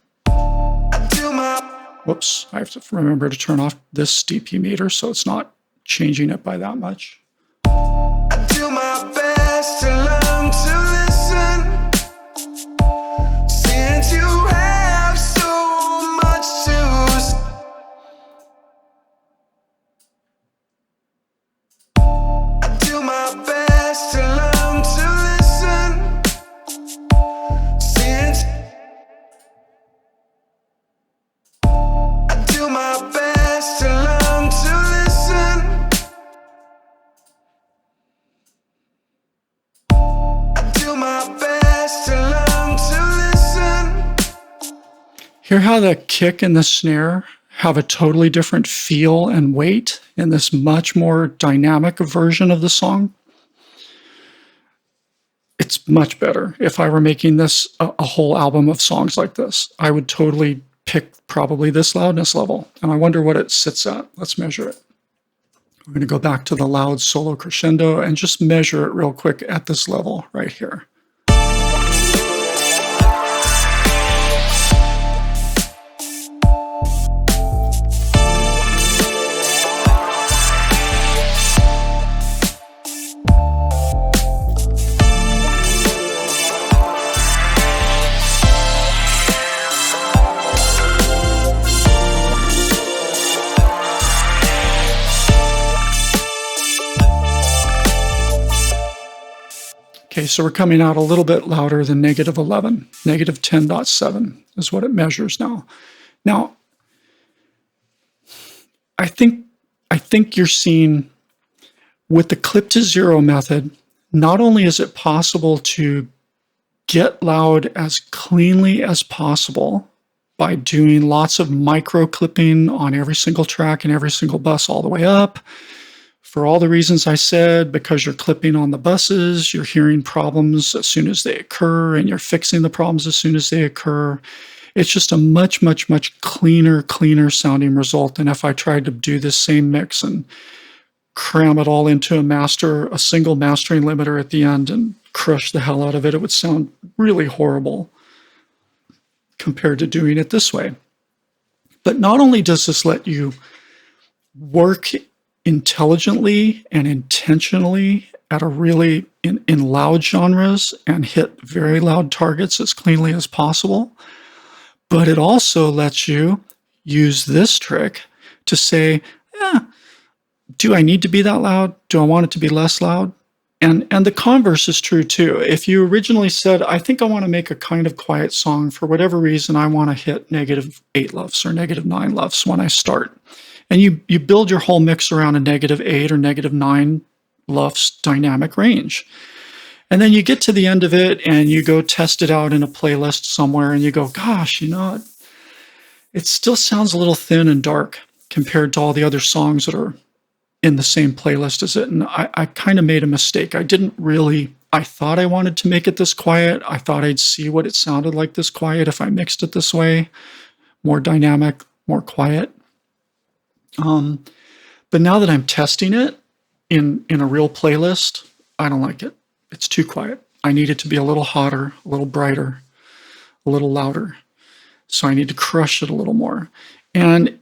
Whoops, I have to remember to turn off this DP meter so it's not changing it by that much. I do my best to learn to listen, since you have so much to say. I do my best to learn to listen, since I do my best to learn to listen. I do my best to learn to listen. Hear how the kick and the snare have a totally different feel and weight in this much more dynamic version of the song? it's much better. If I were making this a whole album of songs like this, I would totally pick probably this loudness level. And I wonder what it sits at. Let's measure it. We're going to go back to the loud solo crescendo and just measure it real quick at this level right here. Okay, so we're coming out a little bit louder than -11. -10.7 is what it measures now. Now, I think you're seeing with the clip to zero method, not only is it possible to get loud as cleanly as possible by doing lots of micro clipping on every single track and every single bus all the way up, for all the reasons I said, because you're clipping on the buses, you're hearing problems as soon as they occur, and you're fixing the problems as soon as they occur. It's just a much, much, much cleaner sounding result than if I tried to do this same mix and cram it all into a single mastering limiter at the end and crush the hell out of it. It would sound really horrible compared to doing it this way. But not only does this let you work intelligently and intentionally at a really in loud genres and hit very loud targets as cleanly as possible, but it also lets you use this trick to say, do I need to be that loud? Do I want it to be less loud? And the converse is true too. If you originally said, I think I want to make a kind of quiet song, for whatever reason, I want to hit -8 LUFS or -9 LUFS when I start. And you build your whole mix around a -8 or -9 LUFS dynamic range. And then you get to the end of it and you go test it out in a playlist somewhere and you go, gosh, it still sounds a little thin and dark compared to all the other songs that are in the same playlist as it. And I kind of made a mistake. I thought I wanted to make it this quiet. I thought I'd see what it sounded like this quiet if I mixed it this way, more dynamic, more quiet. But now that I'm testing it in a real playlist, I don't like it. It's too quiet. I need it to be a little hotter, a little brighter, a little louder. So I need to crush it a little more. And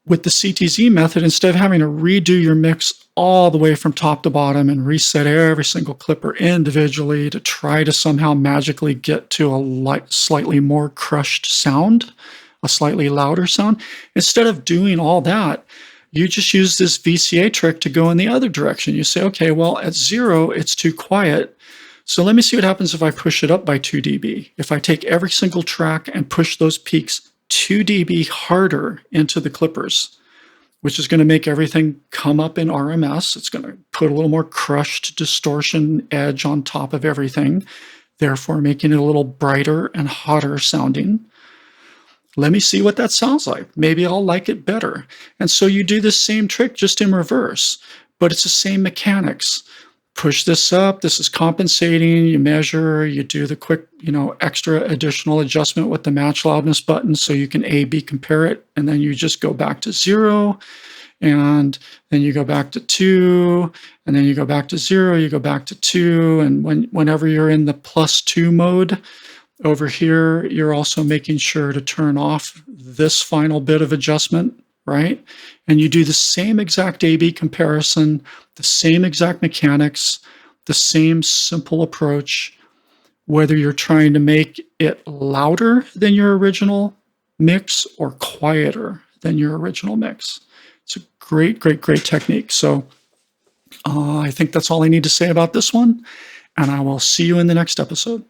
with the CTZ method, instead of having to redo your mix all the way from top to bottom and reset every single clipper individually to try to somehow magically get to a slightly more crushed sound, a slightly louder sound, instead of doing all that, you just use this VCA trick to go in the other direction. You say, okay, well, at 0, it's too quiet. So let me see what happens if I push it up by 2 dB. If I take every single track and push those peaks 2 dB harder into the clippers, which is going to make everything come up in RMS. It's going to put a little more crushed distortion edge on top of everything, therefore making it a little brighter and hotter sounding. Let me see what that sounds like. Maybe I'll like it better. And so you do this same trick just in reverse, but it's the same mechanics. Push this up, this is compensating, you measure, you do the quick, extra additional adjustment with the match loudness button so you can A/B compare it, and then you just go back to 0, and then you go back to 2, and then you go back to 0, you go back to 2, and whenever you're in the +2 mode, over here, you're also making sure to turn off this final bit of adjustment, right? And you do the same exact A/B comparison, the same exact mechanics, the same simple approach, whether you're trying to make it louder than your original mix or quieter than your original mix. It's a great, great, great technique. So I think that's all I need to say about this one, and I will see you in the next episode.